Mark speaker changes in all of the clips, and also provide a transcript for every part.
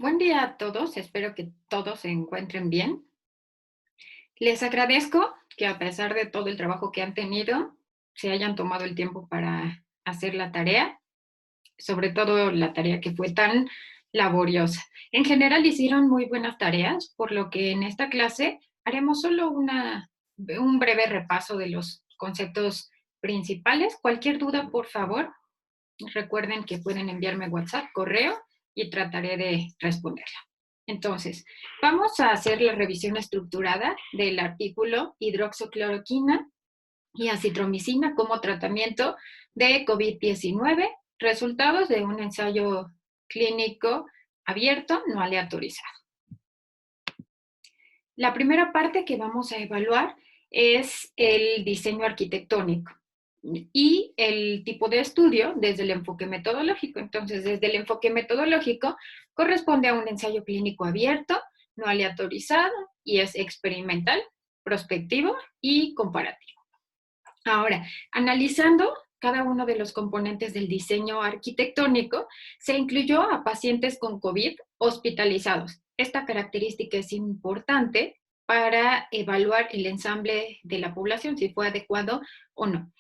Speaker 1: Buen día a todos, espero que todos se encuentren bien. Les agradezco que a pesar de todo el trabajo que han tenido, se hayan tomado el tiempo para hacer la tarea, sobre todo la tarea que fue tan laboriosa. En general hicieron muy buenas tareas, por lo que en esta clase haremos solo un breve repaso de los conceptos principales. Cualquier duda, por favor, recuerden que pueden enviarme WhatsApp, correo y trataré de responderla. Entonces, vamos a hacer la revisión estructurada del artículo hidroxicloroquina y acitromicina como tratamiento de COVID-19, resultados de un ensayo clínico abierto, no aleatorizado. La primera parte que vamos a evaluar es el diseño arquitectónico y el tipo de estudio desde el enfoque metodológico. Entonces, desde el enfoque metodológico corresponde a un ensayo clínico abierto, no aleatorizado y es experimental, prospectivo y comparativo. Ahora, analizando cada uno de los componentes del diseño arquitectónico, se incluyó a pacientes con COVID hospitalizados. Esta característica es importante para evaluar el ensamble de la población, si fue adecuado o no.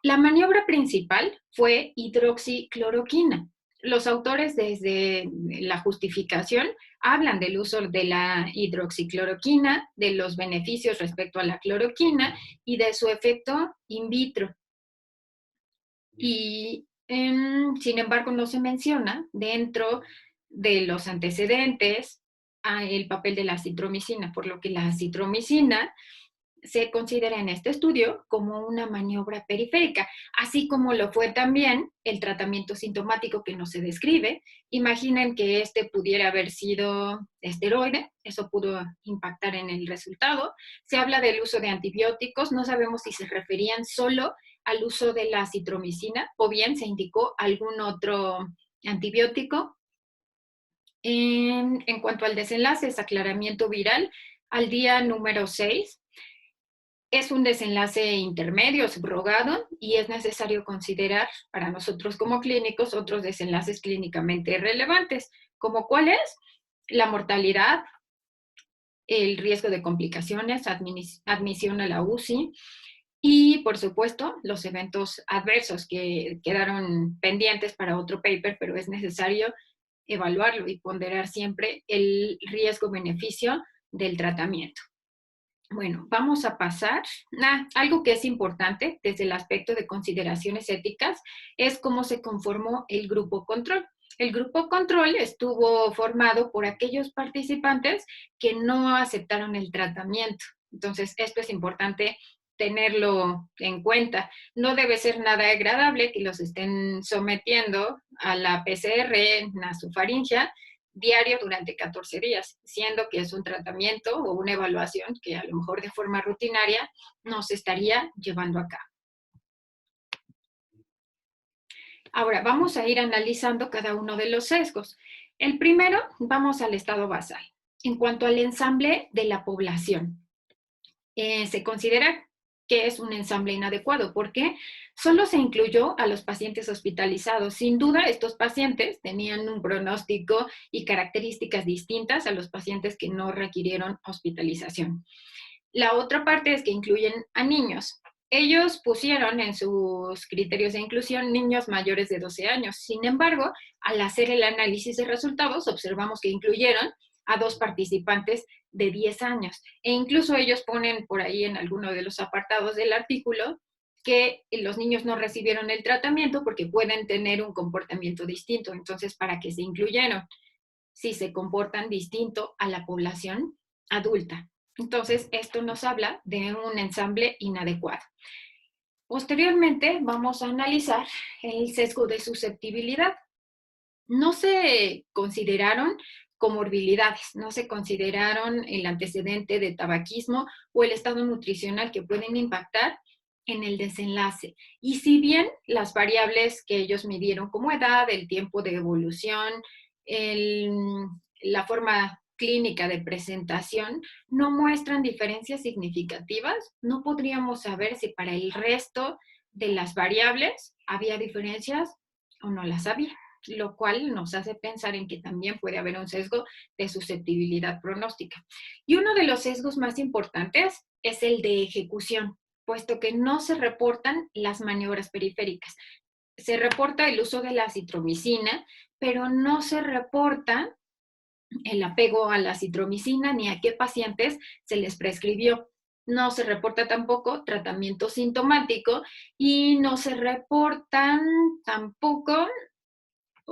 Speaker 1: La maniobra principal fue hidroxicloroquina. Los autores desde la justificación hablan del uso de la hidroxicloroquina, de los beneficios respecto a la cloroquina y de su efecto in vitro. Y sin embargo no se menciona dentro de los antecedentes el papel de la acitromicina, por lo que la acitromicina se considera en este estudio como una maniobra periférica, así como lo fue también el tratamiento sintomático que no se describe. Imaginen que este pudiera haber sido esteroide, eso pudo impactar en el resultado. Se habla del uso de antibióticos, no sabemos si se referían solo al uso de la acitromicina o bien se indicó algún otro antibiótico. En cuanto al desenlace, es aclaramiento viral al día número 6. Es un desenlace intermedio, subrogado, y es necesario considerar para nosotros como clínicos otros desenlaces clínicamente relevantes, como cuál es la mortalidad, el riesgo de complicaciones, admisión a la UCI y, por supuesto, los eventos adversos que quedaron pendientes para otro paper, pero es necesario evaluarlo y ponderar siempre el riesgo-beneficio del tratamiento. Bueno, vamos a pasar. Algo que es importante desde el aspecto de consideraciones éticas es cómo se conformó el grupo control. El grupo control estuvo formado por aquellos participantes que no aceptaron el tratamiento. Entonces, esto es importante tenerlo en cuenta. No debe ser nada agradable que los estén sometiendo a la PCR nasofaringea diario durante 14 días, siendo que es un tratamiento o una evaluación que a lo mejor de forma rutinaria no se estaría llevando a cabo. Ahora, vamos a ir analizando cada uno de los sesgos. El primero, vamos al estado basal. En cuanto al ensamble de la población, se considera que es un ensamble inadecuado porque solo se incluyó a los pacientes hospitalizados. Sin duda, estos pacientes tenían un pronóstico y características distintas a los pacientes que no requirieron hospitalización. La otra parte es que incluyen a niños. Ellos pusieron en sus criterios de inclusión niños mayores de 12 años. Sin embargo, al hacer el análisis de resultados, observamos que incluyeron a 2 participantes de 10 años. E incluso ellos ponen por ahí en alguno de los apartados del artículo que los niños no recibieron el tratamiento porque pueden tener un comportamiento distinto. Entonces, ¿para qué se incluyeron? Si se comportan distinto a la población adulta. Entonces, esto nos habla de un ensamble inadecuado. Posteriormente, vamos a analizar el sesgo de susceptibilidad. No se consideraron comorbilidades, no se consideraron el antecedente de tabaquismo o el estado nutricional que pueden impactar en el desenlace. Y si bien las variables que ellos midieron como edad, el tiempo de evolución, el, la forma clínica de presentación no muestran diferencias significativas, no podríamos saber si para el resto de las variables había diferencias o no las había. lo cual nos hace pensar en que también puede haber un sesgo de susceptibilidad pronóstica. Y uno de los sesgos más importantes es el de ejecución, puesto que no se reportan las maniobras periféricas. Se reporta el uso de la acitromicina, pero no se reporta el apego a la acitromicina ni a qué pacientes se les prescribió. No se reporta tampoco tratamiento sintomático y no se reportan tampoco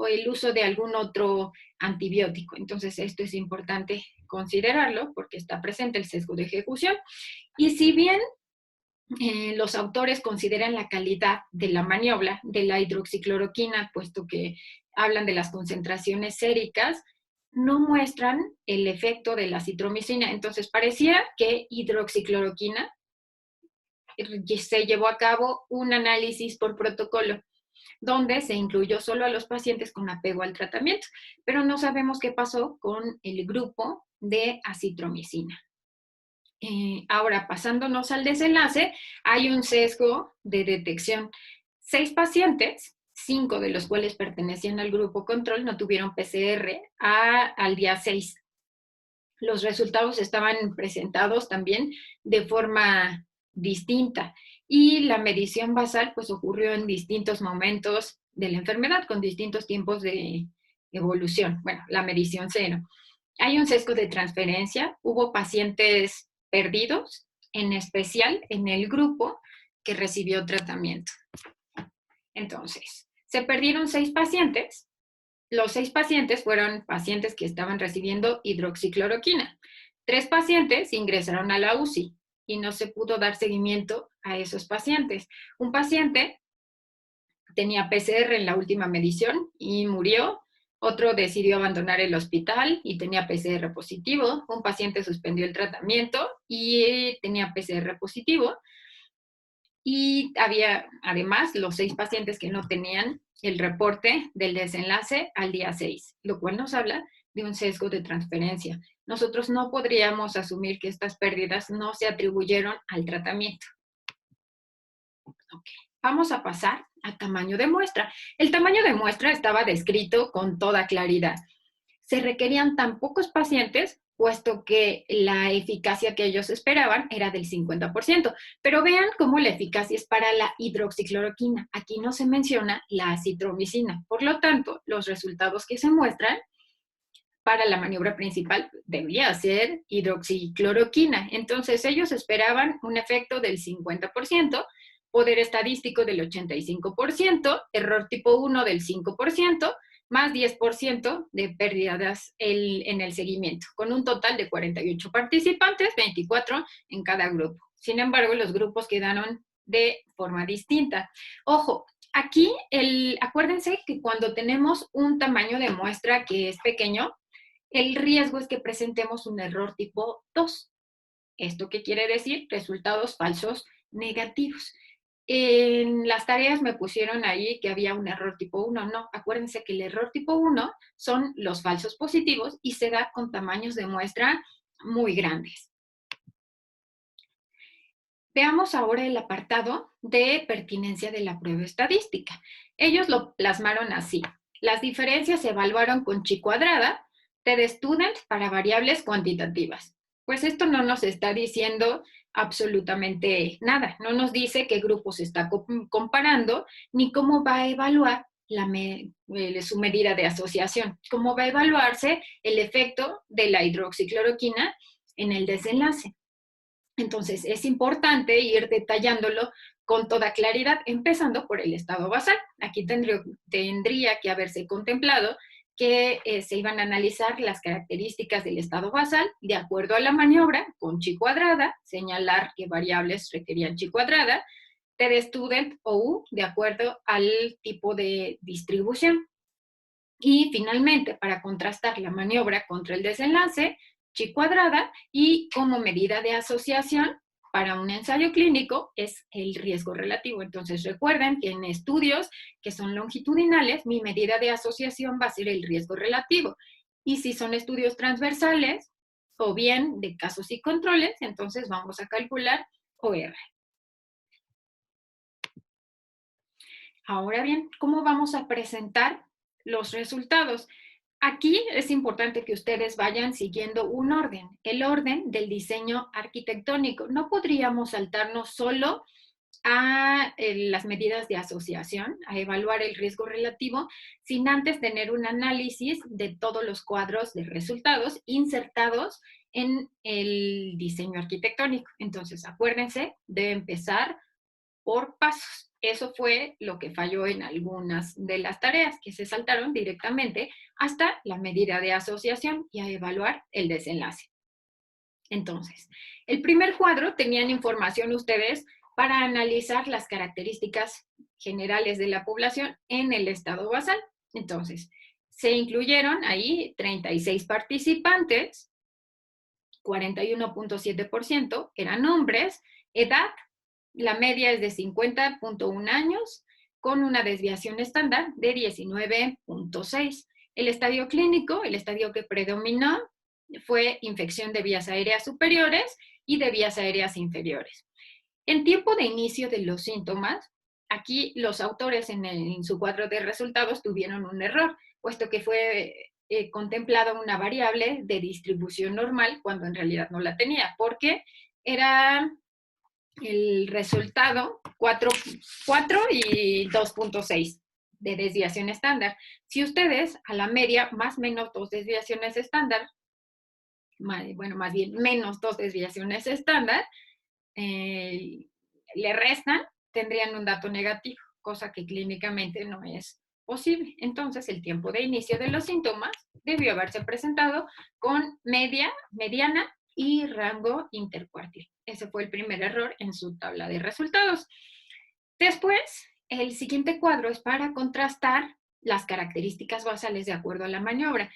Speaker 1: el uso de algún otro antibiótico. Entonces, esto es importante considerarlo porque está presente el sesgo de ejecución. Y si bien los autores consideran la calidad de la maniobra de la hidroxicloroquina, puesto que hablan de las concentraciones séricas, no muestran el efecto de la citromicina. Entonces, parecía que hidroxicloroquina se llevó a cabo un análisis por protocolo, donde se incluyó solo a los pacientes con apego al tratamiento, pero no sabemos qué pasó con el grupo de acitromicina. Ahora, pasándonos al desenlace, hay un sesgo de detección. 6 pacientes, 5 de los cuales pertenecían al grupo control, no tuvieron PCR al día 6. Los resultados estaban presentados también de forma distinta y la medición basal pues ocurrió en distintos momentos de la enfermedad con distintos tiempos de evolución. Bueno, la medición 0. Hay un sesgo de transferencia, hubo pacientes perdidos, en especial en el grupo que recibió tratamiento. Entonces, se perdieron 6 pacientes. Los 6 pacientes fueron pacientes que estaban recibiendo hidroxicloroquina. 3 pacientes ingresaron a la UCI y no se pudo dar seguimiento a esos pacientes. Un paciente tenía PCR en la última medición y murió. Otro decidió abandonar el hospital y tenía PCR positivo. Un paciente suspendió el tratamiento y tenía PCR positivo. Y había además los 6 pacientes que no tenían el reporte del desenlace al día 6, lo cual nos habla de un sesgo de transferencia. Nosotros no podríamos asumir que estas pérdidas no se atribuyeron al tratamiento. Okay. Vamos a pasar a tamaño de muestra. El tamaño de muestra estaba descrito con toda claridad. Se requerían tan pocos pacientes, puesto que la eficacia que ellos esperaban era del 50%. Pero vean cómo la eficacia es para la hidroxicloroquina. Aquí no se menciona la acitromicina. Por lo tanto, los resultados que se muestran para la maniobra principal debería ser hidroxicloroquina. Entonces, ellos esperaban un efecto del 50%, poder estadístico del 85%, error tipo 1 del 5%, más 10% de pérdidas en el seguimiento, con un total de 48 participantes, 24 en cada grupo. Sin embargo, los grupos quedaron de forma distinta. Ojo, aquí acuérdense que cuando tenemos un tamaño de muestra que es pequeño, el riesgo es que presentemos un error tipo 2. ¿Esto qué quiere decir? Resultados falsos negativos. En las tareas me pusieron ahí que había un error tipo 1. No, acuérdense que el error tipo 1 son los falsos positivos y se da con tamaños de muestra muy grandes. Veamos ahora el apartado de pertinencia de la prueba estadística. Ellos lo plasmaron así. Las diferencias se evaluaron con chi cuadrada, t-de-student para variables cuantitativas. Pues esto no nos está diciendo absolutamente nada. No nos dice qué grupo se está comparando ni cómo va a evaluar su medida de asociación, cómo va a evaluarse el efecto de la hidroxicloroquina en el desenlace. Entonces, es importante ir detallándolo con toda claridad, empezando por el estado basal. Aquí tendría que haberse contemplado que se iban a analizar las características del estado basal de acuerdo a la maniobra con chi cuadrada, señalar qué variables requerían chi cuadrada, t-de-student o u de acuerdo al tipo de distribución. Y finalmente, para contrastar la maniobra contra el desenlace, chi cuadrada, y como medida de asociación para un ensayo clínico es el riesgo relativo. Entonces recuerden que en estudios que son longitudinales, mi medida de asociación va a ser el riesgo relativo. Y si son estudios transversales o bien de casos y controles, entonces vamos a calcular OR. Ahora bien, ¿cómo vamos a presentar los resultados. Aquí es importante que ustedes vayan siguiendo un orden, el orden del diseño arquitectónico. No podríamos saltarnos solo a las medidas de asociación, a evaluar el riesgo relativo, sin antes tener un análisis de todos los cuadros de resultados insertados en el diseño arquitectónico. Entonces, acuérdense de empezar por pasos. Eso fue lo que falló en algunas de las tareas, que se saltaron directamente hasta la medida de asociación y a evaluar el desenlace. Entonces, el primer cuadro tenían información ustedes para analizar las características generales de la población en el estado basal. Entonces, se incluyeron ahí 36 participantes, 41.7% eran hombres, edad, la media es de 50.1 años, con una desviación estándar de 19.6. El estadio clínico, el estadio que predominó, fue infección de vías aéreas superiores y de vías aéreas inferiores. En tiempo de inicio de los síntomas, aquí los autores en su cuadro de resultados tuvieron un error, puesto que fue contemplada una variable de distribución normal cuando en realidad no la tenía, porque era el resultado 4 y 2.6 de desviación estándar. Si ustedes a la media más menos 2 desviaciones estándar, bueno, más bien menos 2 desviaciones estándar, le restan, tendrían un dato negativo, cosa que clínicamente no es posible. Entonces, el tiempo de inicio de los síntomas debió haberse presentado con media, mediana y rango intercuartil. Ese fue el primer error en su tabla de resultados. Después, el siguiente cuadro es para contrastar las características basales de acuerdo a la maniobra,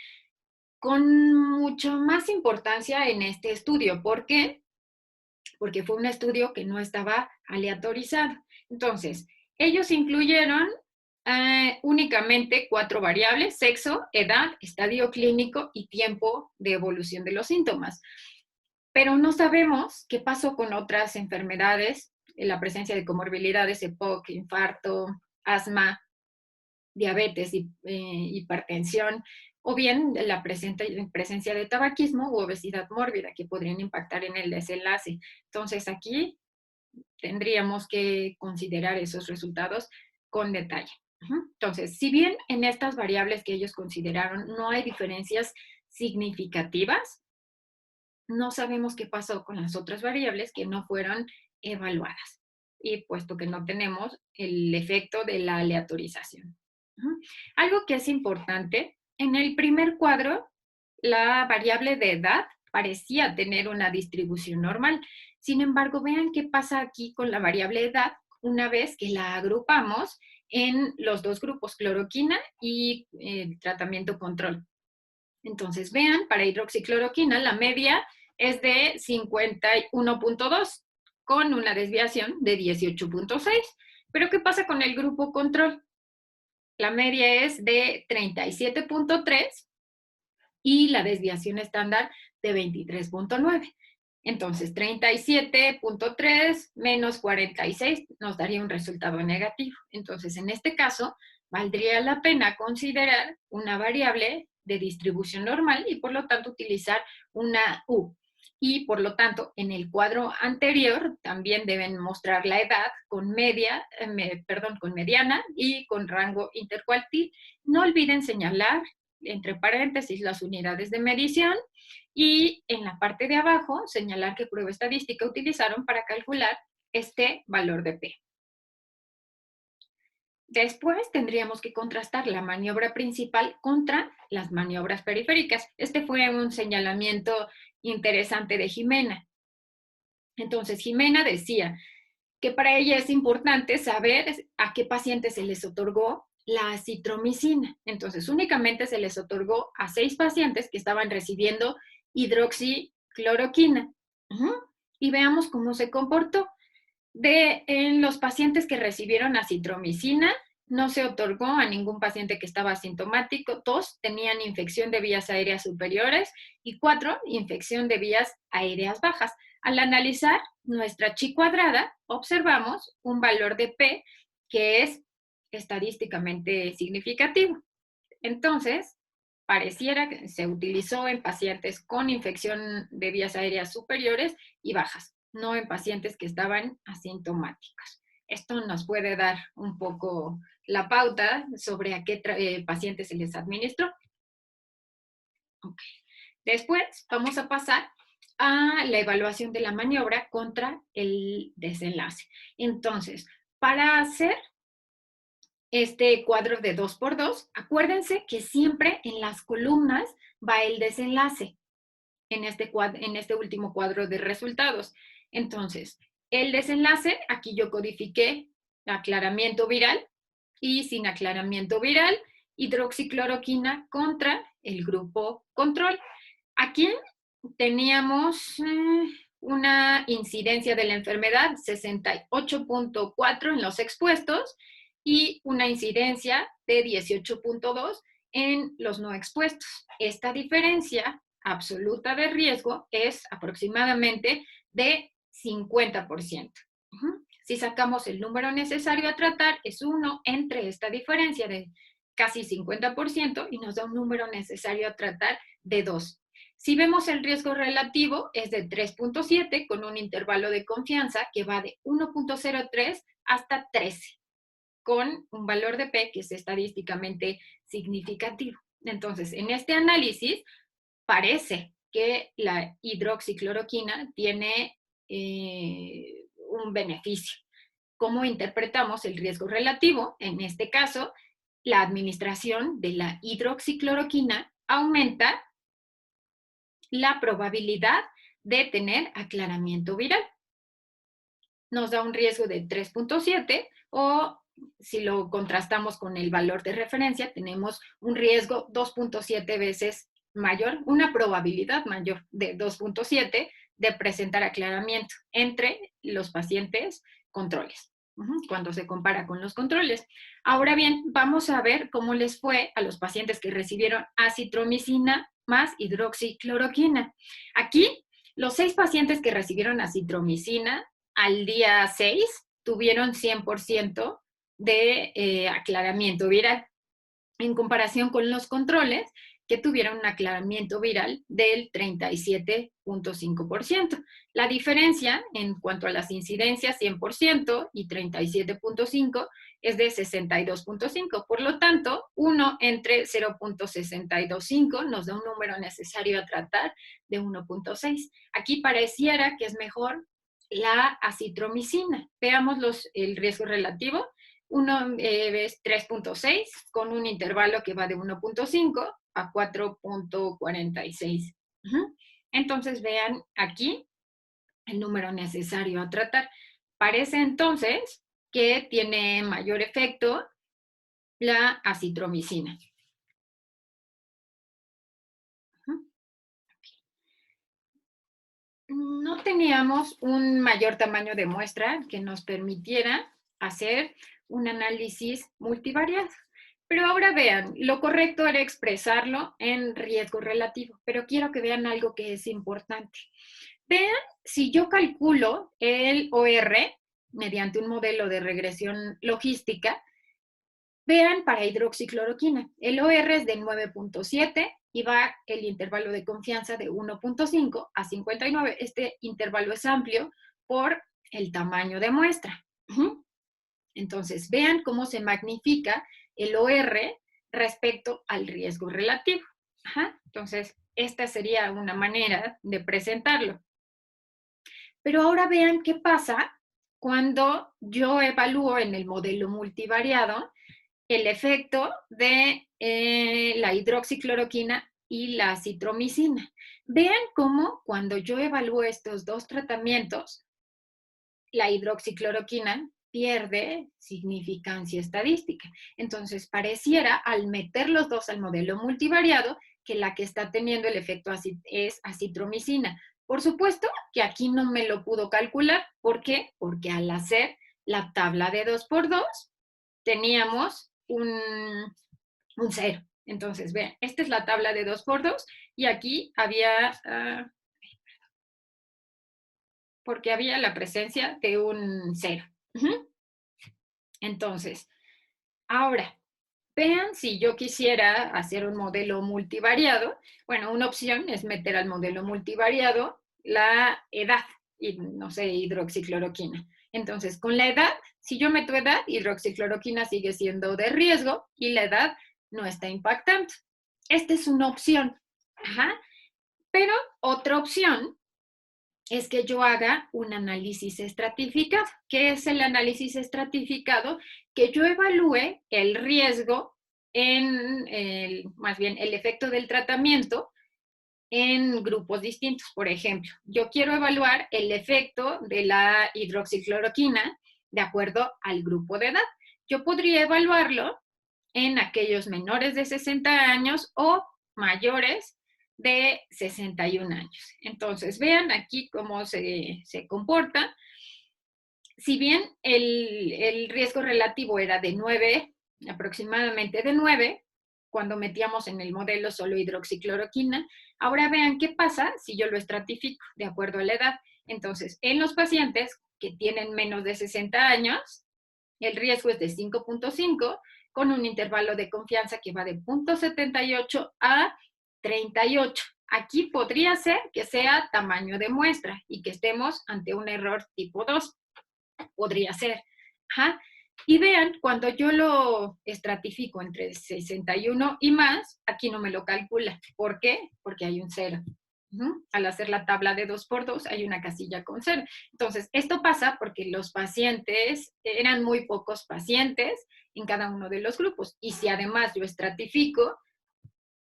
Speaker 1: con mucho más importancia en este estudio. ¿Por qué? Porque fue un estudio que no estaba aleatorizado. Entonces, ellos incluyeron únicamente 4 variables: sexo, edad, estadio clínico y tiempo de evolución de los síntomas. Pero no sabemos qué pasó con otras enfermedades, la presencia de comorbilidades, EPOC, infarto, asma, diabetes, hipertensión, o bien la presencia de tabaquismo u obesidad mórbida que podrían impactar en el desenlace. Entonces aquí tendríamos que considerar esos resultados con detalle. Entonces, si bien en estas variables que ellos consideraron no hay diferencias significativas, no sabemos qué pasó con las otras variables que no fueron evaluadas, y puesto que no tenemos el efecto de la aleatorización. Algo que es importante, en el primer cuadro, la variable de edad parecía tener una distribución normal. Sin embargo, vean qué pasa aquí con la variable edad una vez que la agrupamos en los dos grupos, cloroquina y tratamiento control. Entonces, vean, para hidroxicloroquina la media es de 51.2 con una desviación de 18.6. Pero ¿qué pasa con el grupo control? La media es de 37.3 y la desviación estándar de 23.9. Entonces, 37.3 menos 46 nos daría un resultado negativo. Entonces, en este caso, valdría la pena considerar una variable de distribución normal y por lo tanto utilizar una U. Y por lo tanto, en el cuadro anterior también deben mostrar la edad con con mediana y con rango intercuartil. No olviden señalar entre paréntesis las unidades de medición y en la parte de abajo señalar qué prueba estadística utilizaron para calcular este valor de P. Después tendríamos que contrastar la maniobra principal contra las maniobras periféricas. Este fue un señalamiento interesante de Jimena. Entonces, Jimena decía que para ella es importante saber a qué pacientes se les otorgó la acitromicina. Entonces, únicamente se les otorgó a 6 pacientes que estaban recibiendo hidroxicloroquina. Y veamos cómo se comportó. En los pacientes que recibieron acitromicina, no se otorgó a ningún paciente que estaba asintomático. 2 tenían infección de vías aéreas superiores y 4 infección de vías aéreas bajas. Al analizar nuestra chi cuadrada, observamos un valor de P que es estadísticamente significativo. Entonces, pareciera que se utilizó en pacientes con infección de vías aéreas superiores y bajas, no en pacientes que estaban asintomáticos. Esto nos puede dar un poco la pauta sobre a qué pacientes se les administró. Okay. Después vamos a pasar a la evaluación de la maniobra contra el desenlace. Entonces, para hacer este cuadro de 2 por 2, acuérdense que siempre en las columnas va el desenlace en este último cuadro de resultados. Entonces, el desenlace, aquí yo codifiqué aclaramiento viral y sin aclaramiento viral, hidroxicloroquina contra el grupo control. Aquí teníamos una incidencia de la enfermedad 68.4 en los expuestos y una incidencia de 18.2 en los no expuestos. Esta diferencia absoluta de riesgo es aproximadamente de 50%. Si sacamos el número necesario a tratar, es 1 entre esta diferencia de casi 50% y nos da un número necesario a tratar de 2. Si vemos el riesgo relativo, es de 3.7 con un intervalo de confianza que va de 1.03 hasta 13, con un valor de P que es estadísticamente significativo. Entonces, en este análisis, parece que la hidroxicloroquina tiene un beneficio. ¿Cómo interpretamos el riesgo relativo? En este caso, la administración de la hidroxicloroquina aumenta la probabilidad de tener aclaramiento viral. Nos da un riesgo de 3.7 o si lo contrastamos con el valor de referencia, tenemos un riesgo 2.7 veces mayor, una probabilidad mayor de 2.7 de presentar aclaramiento entre los pacientes controles, cuando se compara con los controles. Ahora bien, vamos a ver cómo les fue a los pacientes que recibieron acitromicina más hidroxicloroquina. Aquí, los 6 pacientes que recibieron acitromicina al día 6 tuvieron 100% de aclaramiento viral, en comparación con los controles que tuvieron un aclaramiento viral del 37.5%. La diferencia en cuanto a las incidencias 100% y 37.5% es de 62.5%. Por lo tanto, 1 entre 0.625 nos da un número necesario a tratar de 1.6. Aquí pareciera que es mejor la acitromicina. Veamos el riesgo relativo. Uno es 3.6 con un intervalo que va de 1.5 a 4.46. Entonces vean aquí el número necesario a tratar. Parece entonces que tiene mayor efecto la acitromicina. No teníamos un mayor tamaño de muestra que nos permitiera hacer un análisis multivariado. Pero ahora vean, lo correcto era expresarlo en riesgo relativo, pero quiero que vean algo que es importante. Vean, si yo calculo el OR mediante un modelo de regresión logística, vean para hidroxicloroquina, el OR es de 9.7 y va el intervalo de confianza de 1.5 a 59. Este intervalo es amplio por el tamaño de muestra. Entonces, vean cómo se magnifica el OR respecto al riesgo relativo. Entonces, esta sería una manera de presentarlo. Pero ahora vean qué pasa cuando yo evalúo en el modelo multivariado el efecto de la hidroxicloroquina y la acitromicina. Vean cómo cuando yo evalúo estos dos tratamientos, la hidroxicloroquina pierde significancia estadística. Entonces, pareciera, al meter los dos al modelo multivariado, que la que está teniendo el efecto es acitromicina. Por supuesto que aquí no me lo pudo calcular. ¿Por qué? Porque al hacer la tabla de 2 por 2, teníamos un 0. Entonces, vean, esta es la tabla de 2 por 2 y aquí había, porque había la presencia de un 0. Entonces, ahora, Vean si yo quisiera hacer un modelo multivariado. Bueno, una opción es meter al modelo multivariado la edad, y no sé, hidroxicloroquina. Entonces, con la edad, si yo meto edad, hidroxicloroquina sigue siendo de riesgo y la edad no está impactando. Esta es una opción. Ajá. Pero otra opción es que yo haga un análisis estratificado. ¿Qué es el análisis estratificado? Que yo evalúe el riesgo más bien el efecto del tratamiento en grupos distintos. Por ejemplo, yo quiero evaluar el efecto de la hidroxicloroquina de acuerdo al grupo de edad. Yo podría evaluarlo en aquellos menores de 60 años o mayores de 61 años. Entonces, vean aquí cómo se comporta. Si bien el riesgo relativo era de 9, aproximadamente de 9, cuando metíamos en el modelo solo hidroxicloroquina, ahora vean qué pasa si yo lo estratifico de acuerdo a la edad. Entonces, en los pacientes que tienen menos de 60 años, el riesgo es de 5.5, con un intervalo de confianza que va de 0.78 a 38. Aquí podría ser que sea tamaño de muestra y que estemos ante un error tipo 2. Podría ser. Ajá. Y vean, cuando yo lo estratifico entre 61 y más, aquí no me lo calcula. ¿Por qué? Porque hay un 0. Al hacer la tabla de 2 por 2 hay una casilla con 0. Entonces, esto pasa porque los pacientes, eran muy pocos pacientes en cada uno de los grupos. Y si además yo estratifico,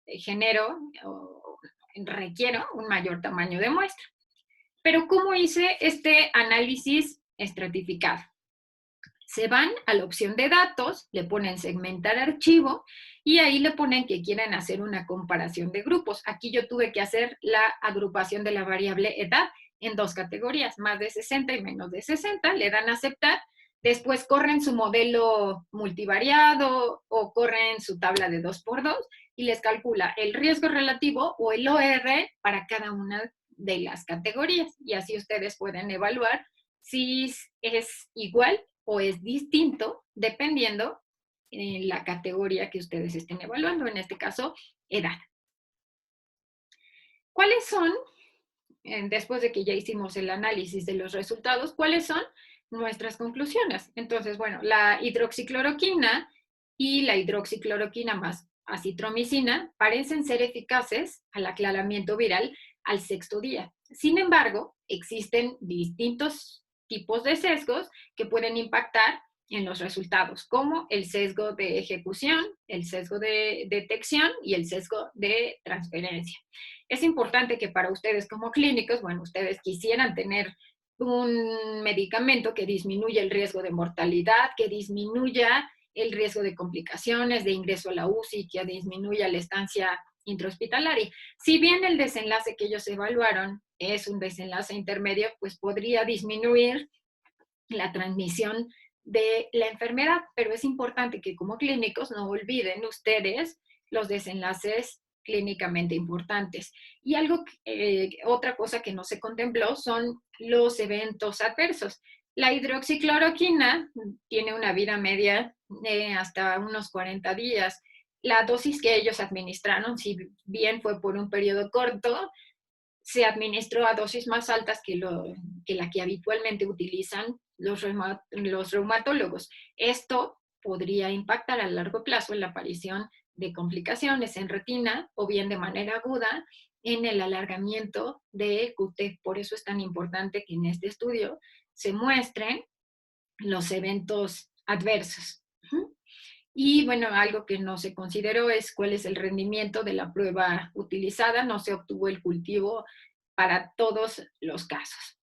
Speaker 1: genero o requiero un mayor tamaño de muestra. Pero ¿cómo hice este análisis estratificado? Se van a la opción de datos, le ponen segmentar archivo y ahí le ponen que quieren hacer una comparación de grupos. Aquí yo tuve que hacer la agrupación de la variable edad en 2 categorías, más de 60 y menos de 60, le dan a aceptar, después corren su modelo multivariado o corren su tabla de 2 por 2 y les calcula el riesgo relativo o el OR para cada una de las categorías y así ustedes pueden evaluar si es igual o es distinto dependiendo en la categoría que ustedes estén evaluando, en este caso, edad. ¿Cuáles son, después de que ya hicimos el análisis de los resultados, cuáles son nuestras conclusiones? Entonces, bueno, la hidroxicloroquina y la hidroxicloroquina más acitromicina parecen ser eficaces al aclaramiento viral al 6º día. Sin embargo, existen distintos tipos de sesgos que pueden impactar en los resultados, como el sesgo de ejecución, el sesgo de detección y el sesgo de transferencia. Es importante que para ustedes como clínicos, bueno, ustedes quisieran tener un medicamento que disminuya el riesgo de mortalidad, que disminuya el riesgo de complicaciones, de ingreso a la UCI, que disminuya la estancia intrahospitalaria. Si bien el desenlace que ellos evaluaron es un desenlace intermedio, pues podría disminuir la transmisión de la enfermedad, pero es importante que como clínicos no olviden ustedes los desenlaces clínicamente importantes. Y otra cosa que no se contempló son los eventos adversos. La hidroxicloroquina tiene una vida media de hasta unos 40 días. La dosis que ellos administraron, si bien fue por un periodo corto, se administró a dosis más altas que la que habitualmente utilizan los reumatólogos. Esto podría impactar a largo plazo en la aparición de complicaciones en retina o bien de manera aguda en el alargamiento de QT. Por eso es tan importante que en este estudio se muestren los eventos adversos. Y bueno, algo que no se consideró es cuál es el rendimiento de la prueba utilizada. No se obtuvo el cultivo para todos los casos.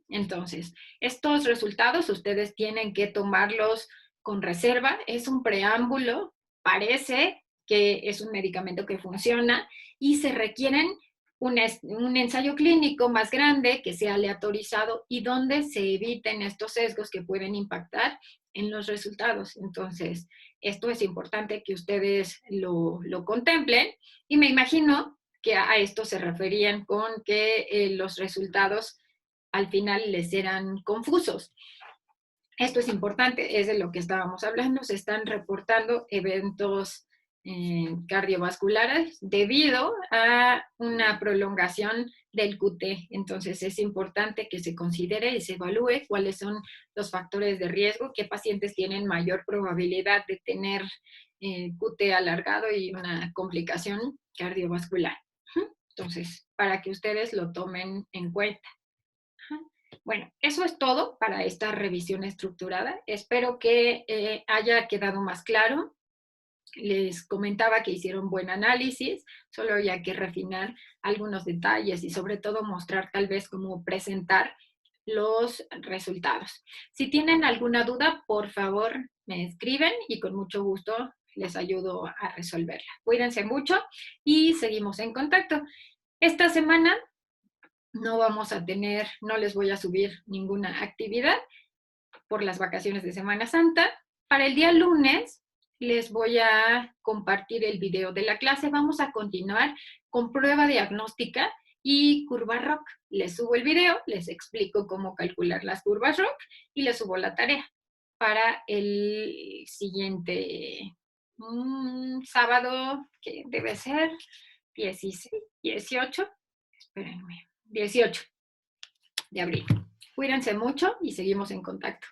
Speaker 1: Entonces, estos resultados ustedes tienen que tomarlos con reserva. Es un preámbulo, parece que es un medicamento que funciona y se requieren un ensayo clínico más grande que sea aleatorizado y donde se eviten estos sesgos que pueden impactar en los resultados. Entonces, esto es importante que ustedes lo contemplen y me imagino que a esto se referían con que los resultados al final les eran confusos. Esto es importante, es de lo que estábamos hablando, se están reportando eventos cardiovasculares debido a una prolongación del QT. Entonces es importante que se considere y se evalúe cuáles son los factores de riesgo, qué pacientes tienen mayor probabilidad de tener QT alargado y una complicación cardiovascular. Entonces, para que ustedes lo tomen en cuenta. Bueno, eso es todo para esta revisión estructurada. Espero que haya quedado más claro. Les comentaba que hicieron buen análisis, solo había que refinar algunos detalles y sobre todo mostrar tal vez cómo presentar los resultados. Si tienen alguna duda, por favor me escriben y con mucho gusto les ayudo a resolverla. Cuídense mucho y seguimos en contacto. Esta semana no vamos a tener, no les voy a subir ninguna actividad por las vacaciones de Semana Santa. Para el día lunes les voy a compartir el video de la clase. Vamos a continuar con prueba diagnóstica y curva ROC. Les subo el video, les explico cómo calcular las curvas ROC y les subo la tarea para el siguiente sábado, que debe ser 16, 18, espérenme, 18 de abril. Cuídense mucho y seguimos en contacto.